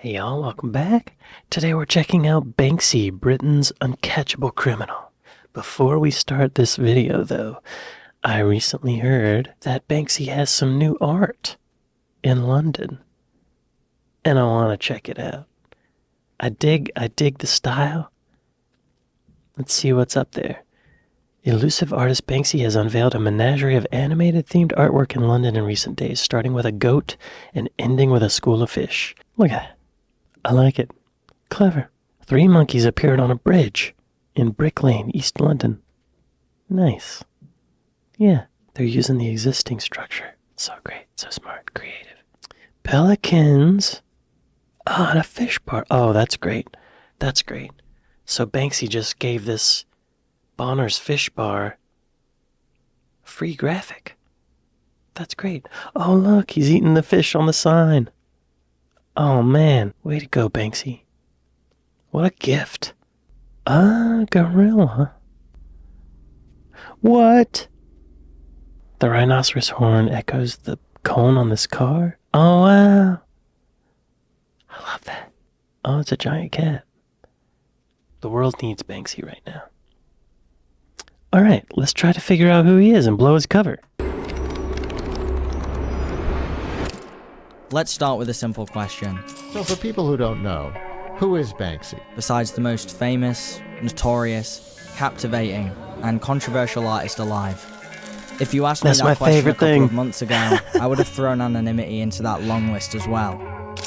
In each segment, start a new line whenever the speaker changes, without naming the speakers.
Hey y'all, welcome back. Today we're checking out Banksy, Britain's uncatchable criminal. Before we start this video though, I recently heard that Banksy has some new art in London, and I want to check it out. I dig the style. Let's see what's up there. Elusive artist Banksy has unveiled a menagerie of animated-themed artwork in London in recent days, starting with a goat and ending with a school of fish. Look at that. I like it. Clever. 3 monkeys appeared on a bridge in Brick Lane, East London. Nice. Yeah, they're using the existing structure. So great, so smart, creative. Pelicans. Oh, and a fish bar. Oh, that's great. That's great. So Banksy just gave this Bonner's Fish Bar a free graphic. That's great. Oh, look, he's eating the fish on the sign. Oh man, way to go, Banksy. What a gift. Ah, gorilla. What? The rhinoceros horn echoes the cone on this car. Oh wow. I love that. Oh, it's a giant cat. The world needs Banksy right now. Alright, let's try to figure out who he is and blow his cover.
Let's start with a simple question.
So for people who don't know, who is Banksy?
Besides the most famous, notorious, captivating, and controversial artist alive. If you asked me
That's my
that question a
favorite
couple
thing.
of months ago, I would have thrown anonymity into that long list as well.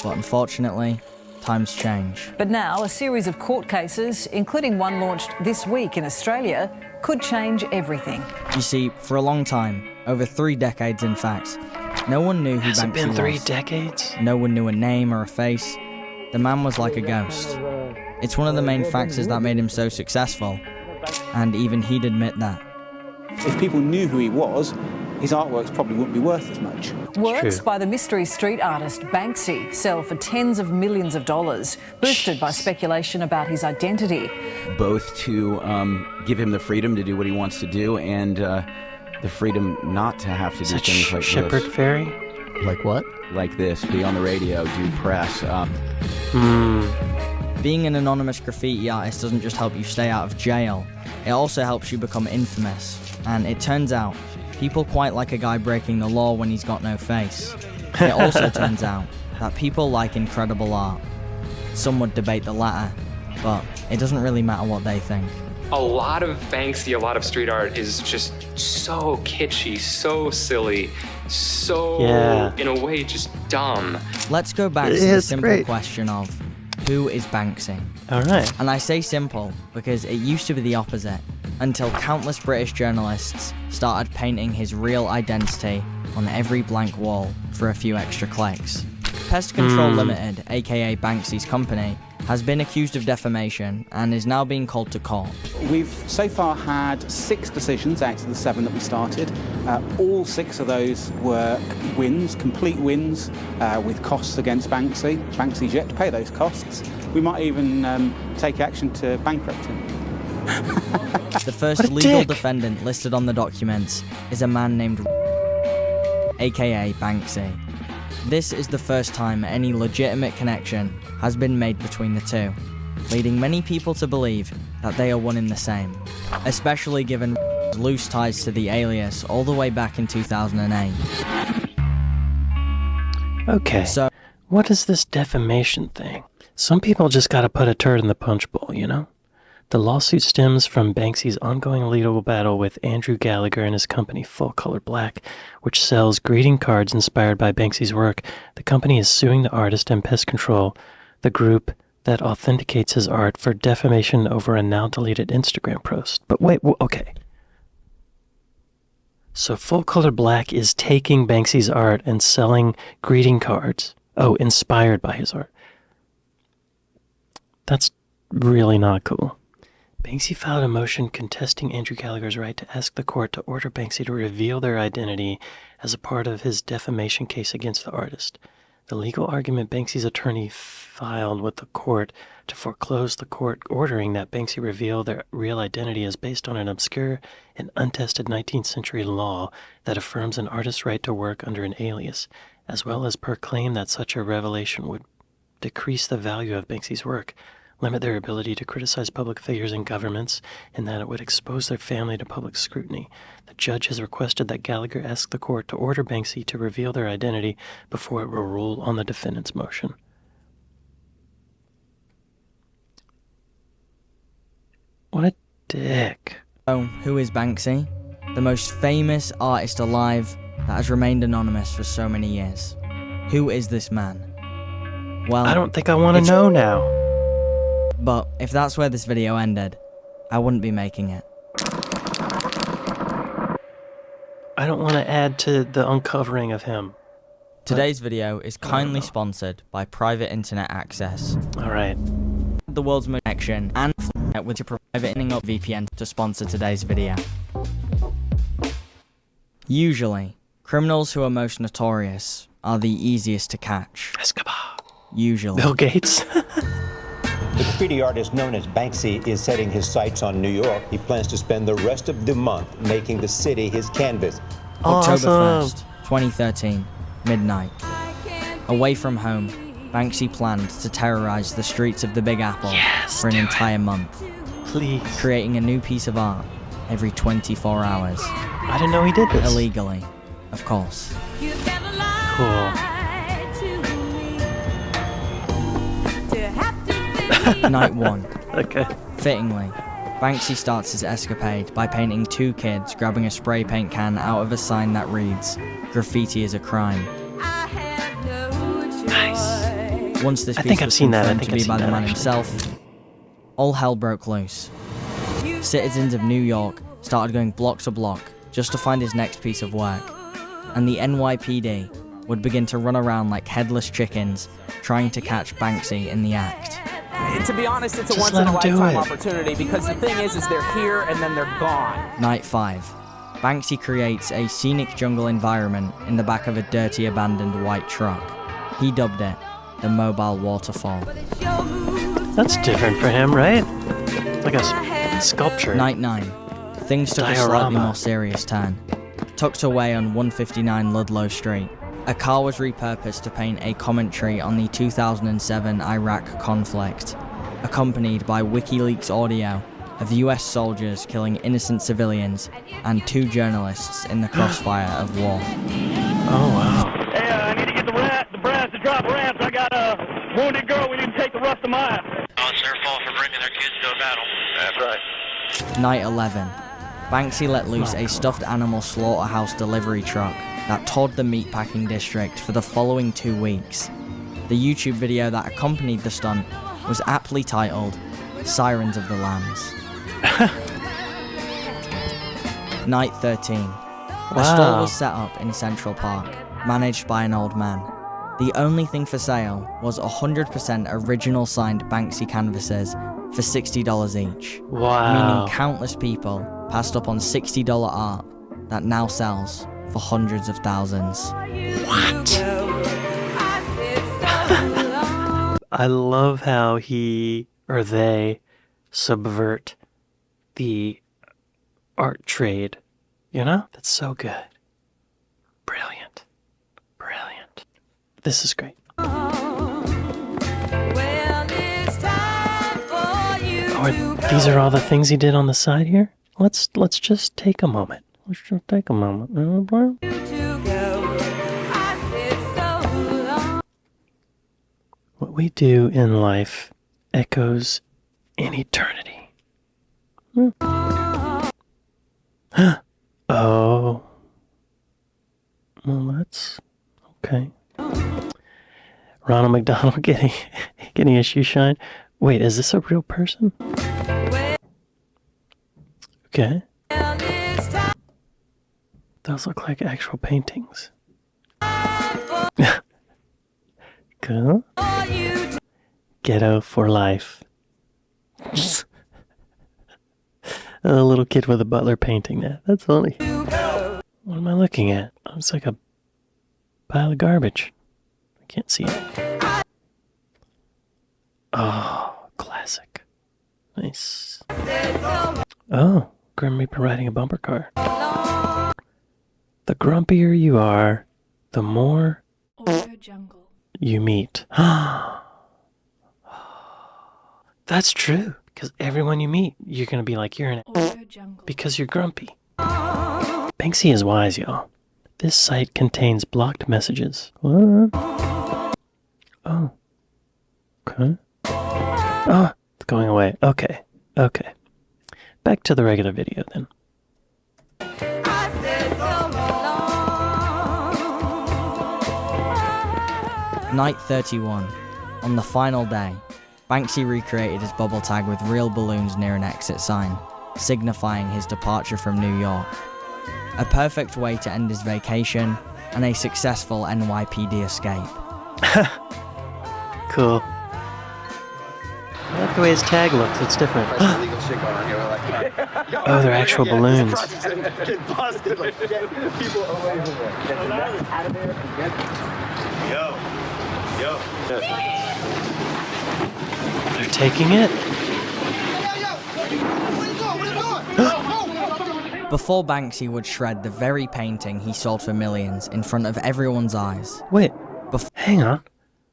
But unfortunately, times change.
But now, a series of court cases, including one launched this week in Australia, could change everything.
You see, for a long time, over 3 decades in fact, no one knew who
Has it
Banksy
been 3
was.
decades?
No one knew a name or a face. The man was like a ghost. It's one of the main factors that made him so successful, and even he'd admit that.
If people knew who he was, his artworks probably wouldn't be worth as much.
Works
true.
by the mystery street artist Banksy sell for tens of millions of dollars, boosted by speculation about his identity.
Both to give him the freedom to do what he wants to do and the freedom not to have to do
Such
things like
Shepherd
this.
Fairy?
Like what?
Like this, be on the radio, do press.
Being an anonymous graffiti artist doesn't just help you stay out of jail, it also helps you become infamous. And it turns out, people quite like a guy breaking the law when he's got no face. It also turns out that people like incredible art. Some would debate the latter, but it doesn't really matter what they think.
A lot of Banksy, a lot of street art is just so kitschy, so silly, so,
Yeah.
in a way, just dumb.
Let's go back to the
It's
simple
great.
question of, who is Banksy?
Alright.
And I say simple because it used to be the opposite, until countless British journalists started painting his real identity on every blank wall for a few extra clicks. Pest Control Limited, aka Banksy's company, has been accused of defamation and is now being called to court.
We've so far had 6 decisions out of the 7 that we started. All 6 of those were wins, complete wins, with costs against Banksy. Banksy's yet to pay those costs. We might even take action to bankrupt him.
The first
What a
legal
dick.
defendant listed on the documents is a man named aka Banksy. This is the first time any legitimate connection has been made between the two, leading many people to believe that they are one in the same, especially given loose ties to the alias all the way back in 2008.
Okay.
So,
What is this defamation thing? Some people just gotta put a turd in the punch bowl, you know? The lawsuit stems from Banksy's ongoing legal battle with Andrew Gallagher and his company Full Color Black, which sells greeting cards inspired by Banksy's work. The company is suing the artist and Pest Control, the group that authenticates his art, for defamation over a now-deleted Instagram post. But wait, okay. So Full Color Black is taking Banksy's art and selling greeting cards. Oh, inspired by his art. That's really not cool. Banksy filed a motion contesting Andrew Gallagher's right to ask the court to order Banksy to reveal their identity as a part of his defamation case against the artist. The legal argument Banksy's attorney filed with the court to foreclose the court ordering that Banksy reveal their real identity is based on an obscure and untested 19th century law that affirms an artist's right to work under an alias, as well as per claim that such a revelation would decrease the value of Banksy's work, limit their ability to criticize public figures and governments, and that it would expose their family to public scrutiny. The judge has requested that Gallagher ask the court to order Banksy to reveal their identity before it will rule on the defendant's motion. What a dick.
So, who is Banksy? The most famous artist alive that has remained anonymous for so many years. Who is this man? Well,
I don't think I want to know now.
But if that's where this video ended, I wouldn't be making it.
I don't want to add to the uncovering of him.
Today's video is kindly sponsored by Private Internet Access.
Alright.
The world's most connection and with your private VPN to sponsor today's video. Usually, criminals who are most notorious are the easiest to catch.
Escobar.
Usually.
Bill Gates.
The graffiti artist known as Banksy is setting his sights on New York. He plans to spend the rest of the month making the city his canvas.
October
Awesome.
1st, 2013, midnight. Away from home, Banksy planned to terrorize the streets of the Big Apple for an entire month,
Please.
creating a new piece of art every 24 hours.
I didn't know he did this.
Illegally, of course.
Cool.
Night 1.
Okay.
Fittingly, Banksy starts his escapade by painting two kids grabbing a spray paint can out of a sign that reads, "Graffiti is a crime."
Nice.
Once this
I
piece
think I've
was
seen that. I
confirmed
think
to
I've
be by
seen
the
that,
man
actually.
himself, all hell broke loose. Citizens of New York started going block to block just to find his next piece of work, and the NYPD would begin to run around like headless chickens trying to catch Banksy in the act.
To be honest, it's a
Just let him do
once-in-a-lifetime
it.
opportunity because the thing is they're here and then they're gone.
Night 5. Banksy creates a scenic jungle environment in the back of a dirty abandoned white truck. He dubbed it the Mobile Waterfall.
That's different for him, right? Like a sculpture.
Night 9. Things took a slightly
Diorama.
more serious turn. Tucked away on 159 Ludlow Street, a car was repurposed to paint a commentary on the 2007 Iraq conflict, accompanied by WikiLeaks audio of US soldiers killing innocent civilians and 2 journalists in the crossfire of war.
Oh, wow.
Hey, I need to get the brass to drop ramps. I got a wounded girl. We need to take the rest of mine.
Oh, it's their fault for bringing their kids to a battle.
That's right.
Night 11. Banksy let loose a stuffed animal slaughterhouse delivery truck that toured the meatpacking district for the following 2 weeks. The YouTube video that accompanied the stunt was aptly titled Sirens of the Lambs. Night 13. A stall was set up in Central Park, managed by an old man. The only thing for sale was 100% original signed Banksy canvases for $60 each.
Wow.
Meaning countless people passed up on $60 art that now sells for hundreds of thousands.
What? I love how he or they subvert the art trade. You know? That's so good. Brilliant. Brilliant. This is great. These are all the things he did on the side here? Let's just take a moment. Let's just take a moment. What we do in life echoes in eternity. Oh. Well, that's okay. Ronald McDonald getting a shoe shine. Wait, is this a real person? Okay. Those look like actual paintings. Cool. Ghetto for life. A little kid with a butler painting that. That's funny. What am I looking at? Oh, it's like a pile of garbage. I can't see it. Oh, classic. Nice. Oh, Grim Reaper riding a bumper car. The grumpier you are, the more you meet. That's true. Because everyone you meet, you're going to be like, you're an because you're grumpy. Banksy is wise, y'all. This site contains blocked messages. What? Oh. Okay. Oh, it's going away. Okay. Okay. Back to the regular video then.
Night 31. On the final day, Banksy recreated his bubble tag with real balloons near an exit sign, signifying his departure from New York. A perfect way to end his vacation and a successful NYPD escape.
Cool. I like the way his tag looks, it's different. Oh, they're actual balloons. They're taking it?
Before Banksy would shred the very painting he sold for millions in front of everyone's eyes.
Wait, hang on.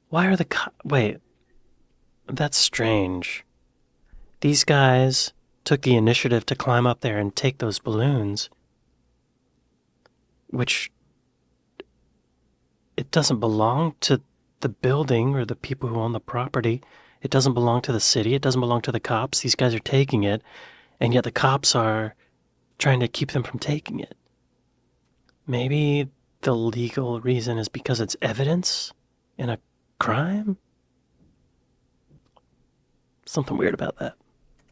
Why are the wait, that's strange. These guys took the initiative to climb up there and take those balloons, which it doesn't belong to the building or the people who own the property. It doesn't belong to the city. It doesn't belong to the cops. These guys are taking it, and yet the cops are trying to keep them from taking it. Maybe the legal reason is because it's evidence in a crime? Something weird about that.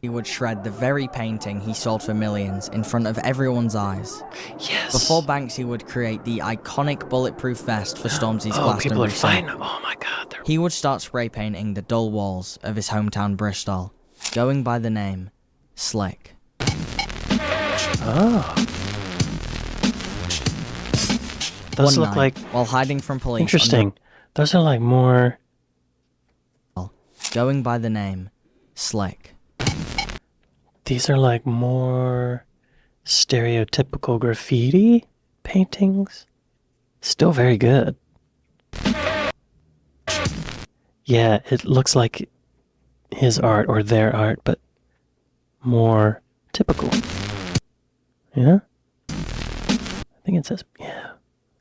He would shred the very painting he sold for millions in front of everyone's eyes.
Yes.
Before Banksy would create the iconic bulletproof vest for Stormzy's Glastonbury
people are
set,
fighting. Oh my god.
he would start spray painting the dull walls of his hometown Bristol, going by the name Slick.
Oh. Those
One
look
night,
like...
while hiding from police...
Interesting. Those are like more...
Going by the name Slick.
These are like more stereotypical graffiti paintings. Still very good. Yeah, it looks like his art or their art, but more typical. Yeah? I think it says, yeah.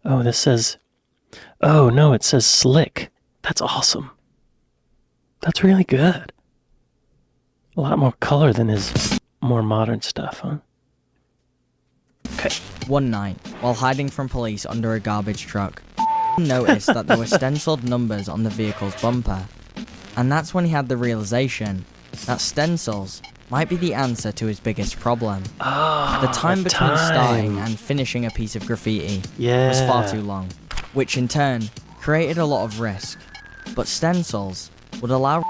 Oh, this says, oh no, it says Slick. That's awesome. That's really good. A lot more color than his more modern stuff, huh? Okay.
One night, while hiding from police under a garbage truck, he noticed that there were stenciled numbers on the vehicle's bumper. And that's when he had the realization that stencils might be the answer to his biggest problem.
Oh,
the time between starting and finishing a piece of graffiti was far too long, which in turn created a lot of risk. But stencils would allow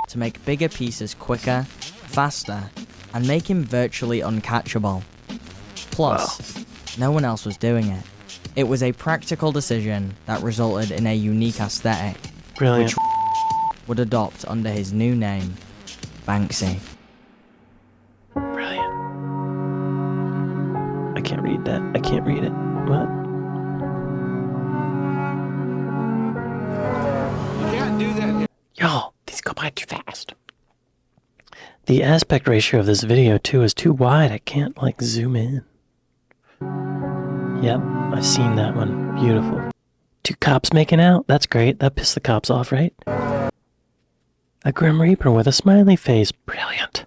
to make bigger pieces quicker, faster, and make him virtually uncatchable. Plus, no one else was doing it. It was a practical decision that resulted in a unique aesthetic,
Brilliant.
which would adopt under his new name, Banksy.
Brilliant. I can't read that. I can't read it. What?
You can't do that here.
Y'all, these go by too fast. The aspect ratio of this video, too, is too wide. I can't, like, zoom in. Yep, I've seen that one. Beautiful. Two cops making out? That's great. That pissed the cops off, right? A Grim Reaper with a smiley face. Brilliant.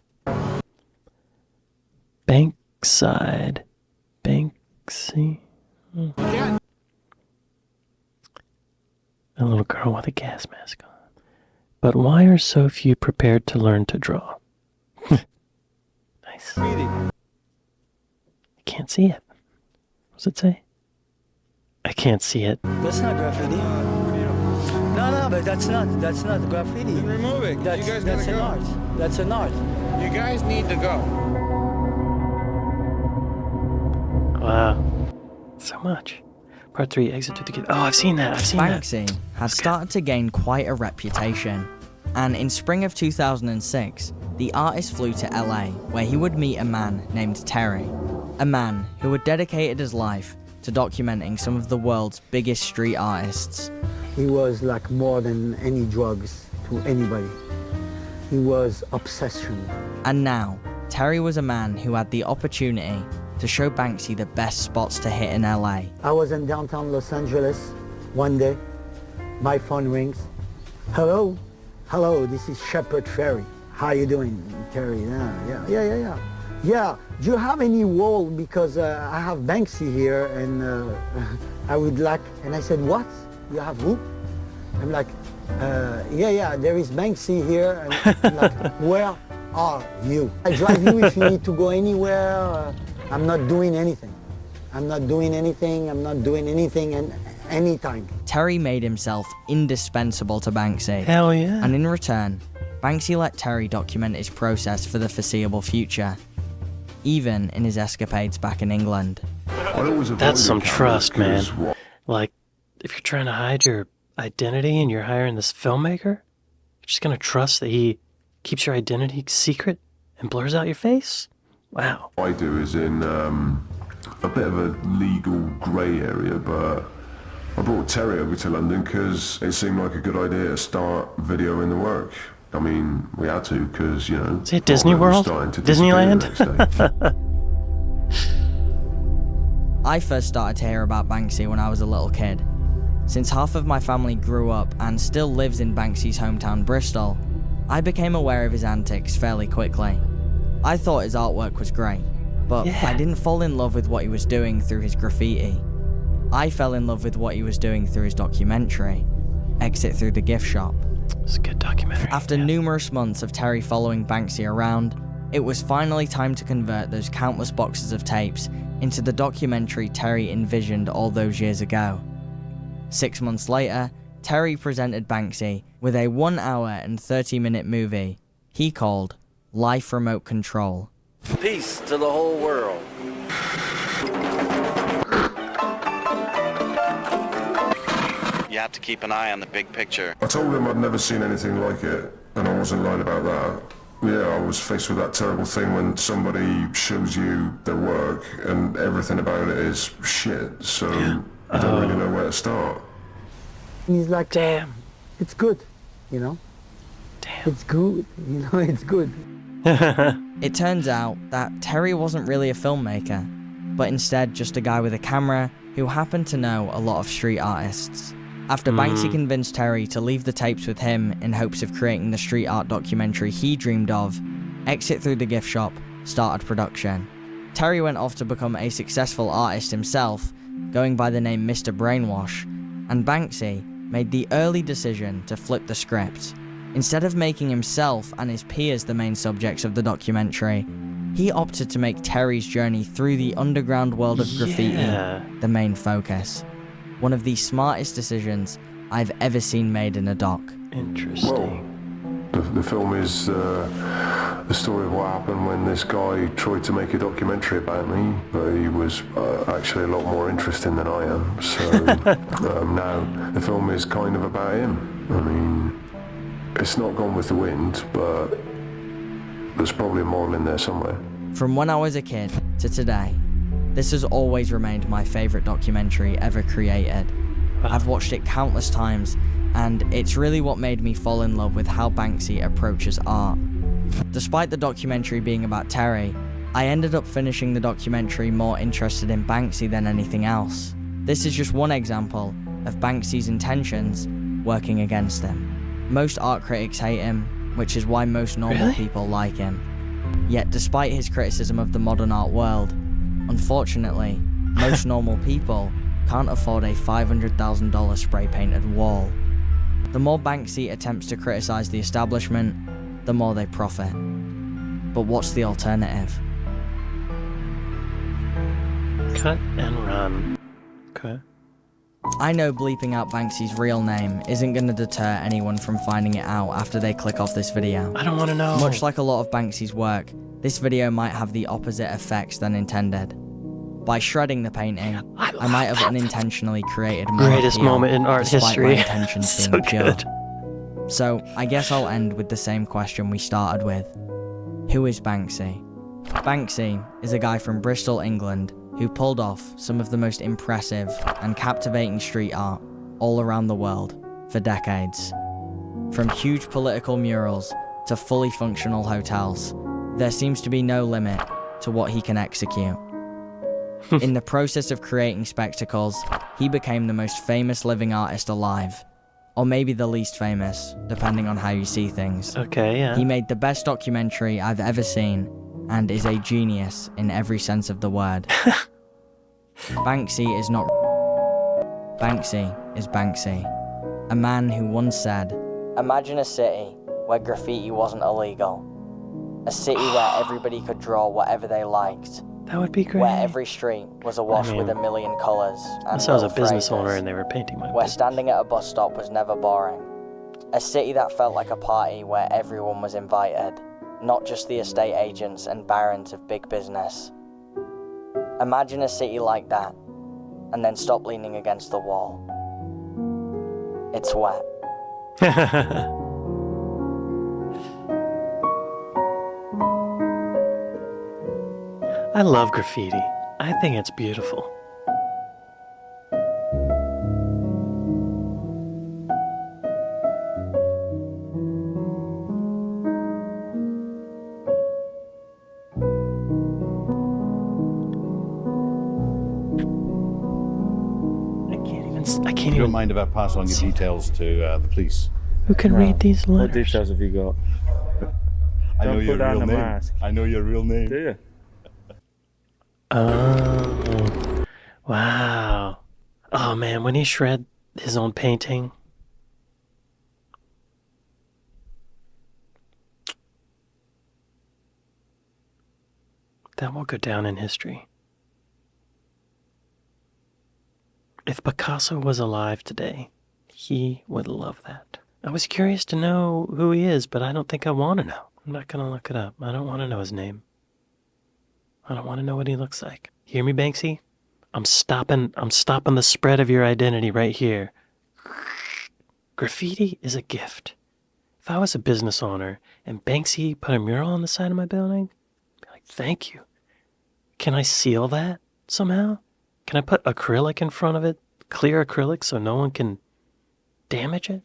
Bankside. Banksy. A little girl with a gas mask on. But why are so few prepared to learn to draw? Nice. I can't see it. What does it say? I can't see it.
That's not graffiti. No, but that's not graffiti.
Then remove it.
That's,
you guys
that's
gotta
an
go.
art. That's an art.
You guys need to go.
Wow. So much. Part 3, exit to the kid. Oh, I've seen that. I've seen
Banksy
that.
had started to gain quite a reputation, and in spring of 2006, the artist flew to LA, where he would meet a man named Terry, a man who had dedicated his life to documenting some of the world's biggest street artists.
He was like more than any drugs to anybody. He was obsession.
And now, Terry was a man who had the opportunity to show Banksy the best spots to hit in LA.
I was in downtown Los Angeles one day. My phone rings. Hello? Hello, this is Shepard Ferry. How you doing, Terry? Yeah. Yeah, do you have any wall? Because I have Banksy here and I would like... And I said, what? You have who? I'm like, yeah, there is Banksy here. And I'm like, where are you? I drive you if you need to go anywhere. I'm not doing anything. I'm not doing anything and anytime.
Terry made himself indispensable to Banksy.
Hell yeah.
And in return, Banksy let Terry document his process for the foreseeable future, even in his escapades back in England.
That's some trust, man. Like, if you're trying to hide your identity and you're hiring this filmmaker, you're just gonna trust that he keeps your identity secret and blurs out your face? Wow.
What I do is in a bit of a legal grey area, but I brought Terry over to London because it seemed like a good idea to start videoing the work. I mean, we had to because, you know...
Is it Disney World? Disneyland?
I first started to hear about Banksy when I was a little kid. Since half of my family grew up and still lives in Banksy's hometown Bristol, I became aware of his antics fairly quickly. I thought his artwork was great, but I didn't fall in love with what he was doing through his graffiti. I fell in love with what he was doing through his documentary, Exit Through the Gift Shop.
It's a good documentary.
After numerous months of Terry following Banksy around, it was finally time to convert those countless boxes of tapes into the documentary Terry envisioned all those years ago. 6 months later, Terry presented Banksy with a 1 hour and 30-minute movie he called Life Remote Control.
Peace to the whole world.
You have to keep an eye on the big picture.
I told him I'd never seen anything like it, and I wasn't lying about that. Yeah, I was faced with that terrible thing when somebody shows you their work and everything about it is shit, so you don't really know where to start.
He's like,
damn,
it's good, you know?
Damn.
It's good, you know, it's good.
It turns out that Terry wasn't really a filmmaker, but instead just a guy with a camera who happened to know a lot of street artists. After Banksy convinced Terry to leave the tapes with him in hopes of creating the street art documentary he dreamed of, Exit Through the Gift Shop started production. Terry went off to become a successful artist himself, going by the name Mr. Brainwash, and Banksy made the early decision to flip the script. Instead of making himself and his peers the main subjects of the documentary, he opted to make Terry's journey through the underground world of graffiti the main focus. One of the smartest decisions I've ever seen made in a doc.
Interesting.
Well, the film is the story of what happened when this guy tried to make a documentary about me, but he was actually a lot more interesting than I am. So now the film is kind of about him. I mean, it's not Gone with the Wind, but there's probably a moral in there somewhere.
From when I was a kid to today, this has always remained my favourite documentary ever created. I've watched it countless times, and it's really what made me fall in love with how Banksy approaches art. Despite the documentary being about Terry, I ended up finishing the documentary more interested in Banksy than anything else. This is just one example of Banksy's intentions working against him. Most art critics hate him, which is why most normal people like him. Yet despite his criticism of the modern art world, unfortunately, most normal people can't afford a $500,000 spray-painted wall. The more Banksy attempts to criticize the establishment, the more they profit. But what's the alternative?
Cut and run. Okay.
I know bleeping out Banksy's real name isn't going to deter anyone from finding it out after they click off this video.
I don't want to know.
Much like a lot of Banksy's work, this video might have the opposite effects than intended. By shredding the painting, I might have unintentionally created more
greatest
appeal,
moment in art
despite
history.
my intentions
So
being pure.
good.
So I guess I'll end with the same question we started with. Who is Banksy? Banksy is a guy from Bristol, England, who pulled off some of the most impressive and captivating street art all around the world for decades. From huge political murals to fully functional hotels. There seems to be no limit to what he can execute. In the process of creating spectacles, he became the most famous living artist alive. Or maybe the least famous, depending on how you see things.
Okay, yeah.
He made the best documentary I've ever seen, and is a genius in every sense of the word. Banksy is not Banksy is Banksy. A man who once said, "Imagine a city where graffiti wasn't illegal. A city where everybody could draw whatever they liked.
That would be great.
Where every street was awash with a million colours and
Unless I was a
little
business
phrases.
owner and they were painting my
Where
business.
standing at a bus stop was never boring. A city that felt like a party where everyone was invited, not just the estate agents and barons of big business. Imagine a city like that, and then stop leaning against the wall. It's wet."
I love graffiti. I think it's beautiful. I can't
You
even.
don't mind if I pass on your details to the police?
Who can read these letters?
What details have you got?
I know
Don't
your
put down
real
the
name.
mask.
I know your real name.
Do you?
Oh, wow. Oh man, when he shred his own painting. That will go down in history. If Picasso was alive today, he would love that. I was curious to know who he is, but I don't think I want to know. I'm not going to look it up. I don't want to know his name. I don't want to know what he looks like. Hear me, Banksy? I'm stopping the spread of your identity right here. Graffiti is a gift. If I was a business owner and Banksy put a mural on the side of my building, I'd be like, thank you. Can I seal that somehow? Can I put acrylic in front of it? Clear acrylic so no one can damage it?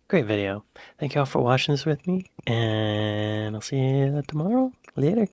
Great video. Thank y'all for watching this with me, and I'll see you tomorrow. Later.